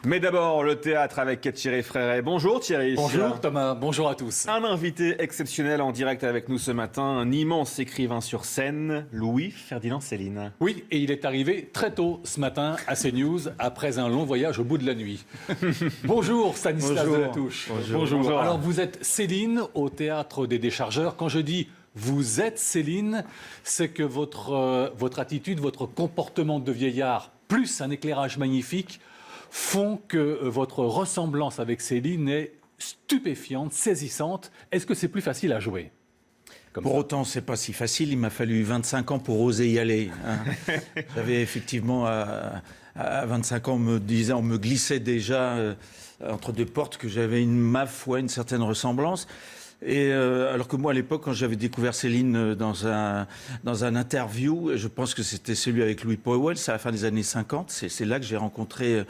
Mais d'abord, le théâtre avec Thierry Fréret. Bonjour Thierry. Bonjour Thomas, bonjour à tous. Un invité exceptionnel en direct avec nous ce matin, un immense écrivain sur scène, Louis-Ferdinand Céline. Oui, et il est arrivé très tôt ce matin à CNews, après un long voyage au bout de la nuit. Bonjour Stanislas Delatouche. Bonjour. Alors vous êtes Céline au Théâtre des Déchargeurs. Quand je dis vous êtes Céline, c'est que votre attitude, votre comportement de vieillard, plus un éclairage magnifique, font que votre ressemblance avec Céline est stupéfiante, saisissante. Est-ce que c'est plus facile à jouer ? Pour autant, c'est pas si facile. Il m'a fallu 25 ans pour oser y aller. J'avais effectivement, à 25 ans, on me glissait déjà entre deux portes que j'avais ma foi, une certaine ressemblance. Et alors que moi, à l'époque, quand j'avais découvert Céline dans un interview, je pense que c'était celui avec Louis Powell, c'est à la fin des années 50, c'est là que j'ai rencontré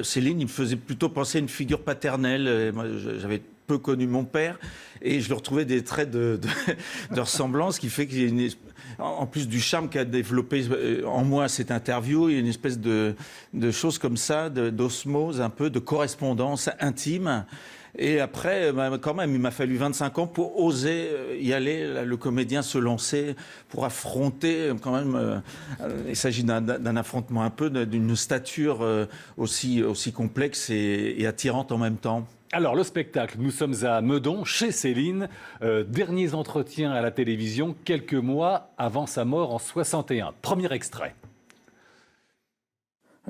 Céline. Il me faisait plutôt penser à une figure paternelle. Moi, j'avais peu connu mon père et je le retrouvais des traits de ressemblance qui fait qu'il y a en plus du charme qu'a développé en moi cette interview, il y a une espèce de chose comme ça, d'osmose, un peu de correspondance intime. Et après, quand même, il m'a fallu 25 ans pour oser y aller, le comédien se lancer, pour affronter quand même, il s'agit d'un affrontement un peu, d'une stature aussi complexe et attirante en même temps. Alors, le spectacle, nous sommes à Meudon, chez Céline. Derniers entretiens à la télévision, quelques mois avant sa mort en 61. Premier extrait.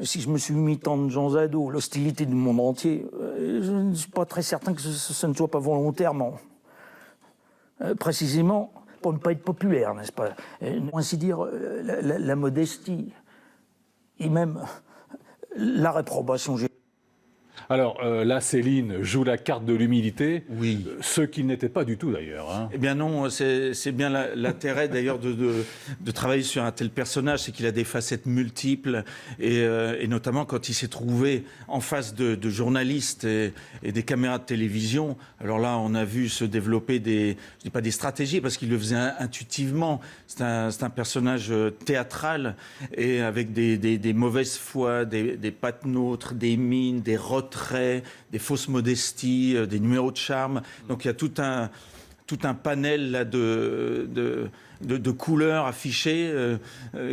Si je me suis mis tant de gens à dos, l'hostilité du monde entier, je ne suis pas très certain que ce ne soit pas volontairement. Précisément, pour ne pas être populaire, n'est-ce pas ? Ainsi dire, la modestie et même la réprobation. Alors là, Céline joue la carte de l'humilité, oui. Ce qu'il n'était pas du tout d'ailleurs. Hein. Eh bien non, c'est bien l'intérêt d'ailleurs de travailler sur un tel personnage, c'est qu'il a des facettes multiples et notamment quand il s'est trouvé en face de journalistes et des caméras de télévision. Alors là, on a vu se développer je dis pas des stratégies parce qu'il le faisait intuitivement. C'est un personnage théâtral et avec des mauvaises foi, des pattes neutres, des mines, des retraits, des fausses modesties, des numéros de charme. Donc il y a tout un panel là, de couleurs affichées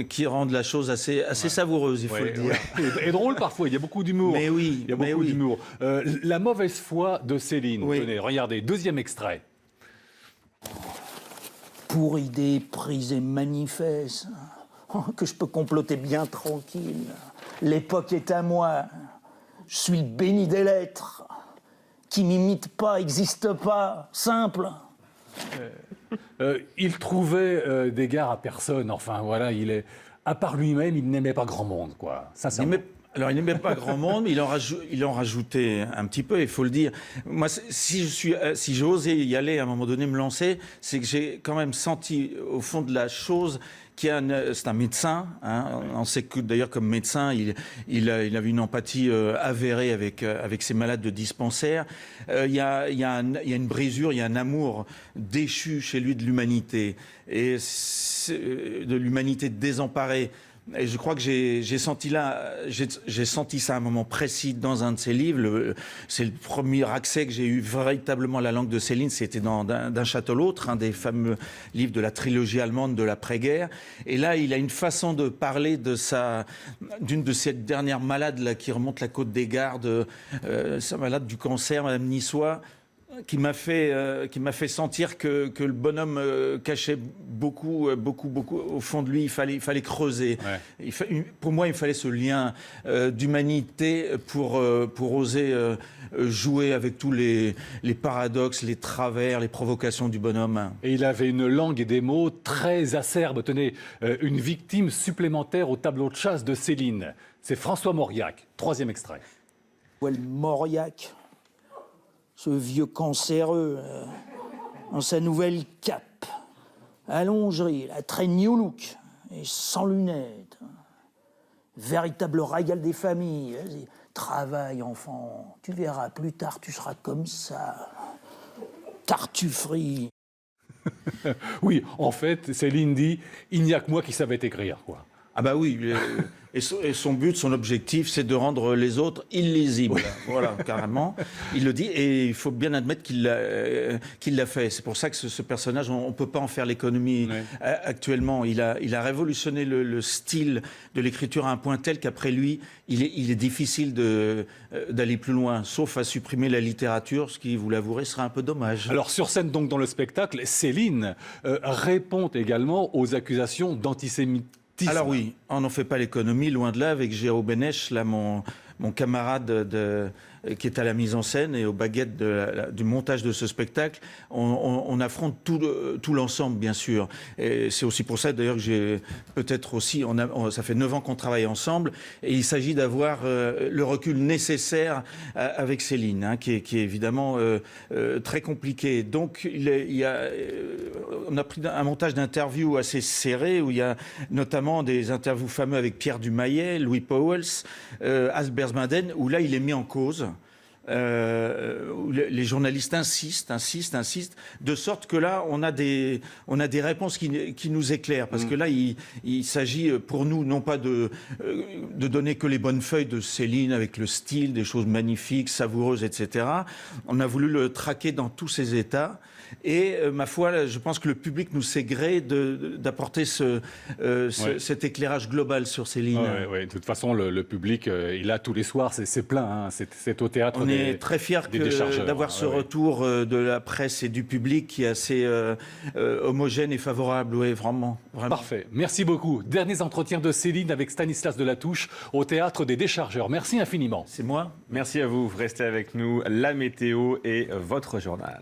qui rendent la chose assez savoureuse, il faut le dire. Et drôle parfois, il y a beaucoup d'humour. Mais oui, il y a beaucoup d'humour. La mauvaise foi de Céline. Oui. Tenez, regardez, deuxième extrait. Pour idée prise et manifeste, que je peux comploter bien tranquille. L'époque est à moi. Je suis le béni des lettres, qui m'imite pas, existe pas, simple. Il trouvait d'égard à personne. Enfin, voilà, à part lui-même, il n'aimait pas grand monde, quoi. Sincèrement. Alors, il n'aimait pas grand monde, mais il en rajoutait un petit peu, il faut le dire. Moi, si j'ai osé y aller, à un moment donné, me lancer, c'est que j'ai quand même senti, au fond de la chose, c'est un médecin. Hein. On sait que, d'ailleurs, comme médecin, il avait une empathie avérée avec ses malades de dispensaire. Il y a une brisure, il y a un amour déchu chez lui de l'humanité, et de l'humanité désemparée. Et je crois que j'ai senti ça à un moment précis dans un de ses livres. C'est le premier accès que j'ai eu véritablement à la langue de Céline. C'était dans D'un château l'autre, un des fameux livres de la trilogie allemande de l'après-guerre. Et là, il a une façon de parler d'une de ces dernières malades là, qui remonte la côte des Gardes, sa malade du cancer, Madame Niçois, qui m'a fait sentir que le bonhomme cachait beaucoup au fond de lui. Il fallait creuser. Ouais. Pour moi, il fallait ce lien d'humanité pour oser jouer avec tous les paradoxes, les travers, les provocations du bonhomme. Et il avait une langue et des mots très acerbes. Tenez, une victime supplémentaire au tableau de chasse de Céline. C'est François Mauriac. Troisième extrait. Mauriac, ce vieux cancéreux, en sa nouvelle cape, allongé, la très new look, et sans lunettes. Véritable régal des familles. Vas-y, travaille, enfant. Tu verras, plus tard, tu seras comme ça. Tartufferie. Oui, en fait, Céline dit « Il n'y a que moi qui savais écrire, quoi ». Ah bah oui, et son but, son objectif, c'est de rendre les autres illisibles. Voilà, carrément. Il le dit, et il faut bien admettre qu'il l'a fait. C'est pour ça que ce personnage, on ne peut pas en faire l'économie actuellement. Il a révolutionné le style de l'écriture à un point tel qu'après lui, il est difficile d'aller plus loin, sauf à supprimer la littérature, ce qui, vous l'avouerez, sera un peu dommage. Alors sur scène, donc dans le spectacle, Céline répond également aux accusations d'antisémitisme. Alors oui, on n'en fait pas l'économie, loin de là, avec Géraud Bénèche, là, mon camarade qui est à la mise en scène et aux baguettes du montage de ce spectacle. On affronte tout l'ensemble, bien sûr. Et c'est aussi pour ça, d'ailleurs, que j'ai peut-être aussi... ça fait 9 ans qu'on travaille ensemble, et il s'agit d'avoir le recul nécessaire avec Céline, hein, qui est évidemment très compliqué. Donc, on a pris un montage d'interviews assez serré, où il y a notamment des interviews fameuses avec Pierre Dumayet, Louis Pauwels, Albert Zbinden, où là, il est mis en cause. Où les journalistes insistent, de sorte que là, on a des réponses qui nous éclairent. Parce que là, il s'agit pour nous, non pas de donner que les bonnes feuilles de Céline, avec le style, des choses magnifiques, savoureuses, etc. On a voulu le traquer dans tous ses états. Et ma foi, je pense que le public nous sait gré d'apporter cet éclairage global sur Céline. Oui, de toute façon, le public, il a tous les soirs, c'est plein. Hein, c'est au théâtre. On est très fiers d'avoir ce retour de la presse et du public qui est assez homogène et favorable. Oui, vraiment. Parfait. Merci beaucoup. Derniers entretiens de Céline avec Stanislas Delatouche au Théâtre des Déchargeurs. Merci infiniment. C'est moi. Merci à vous. Restez avec nous. La météo et votre journal.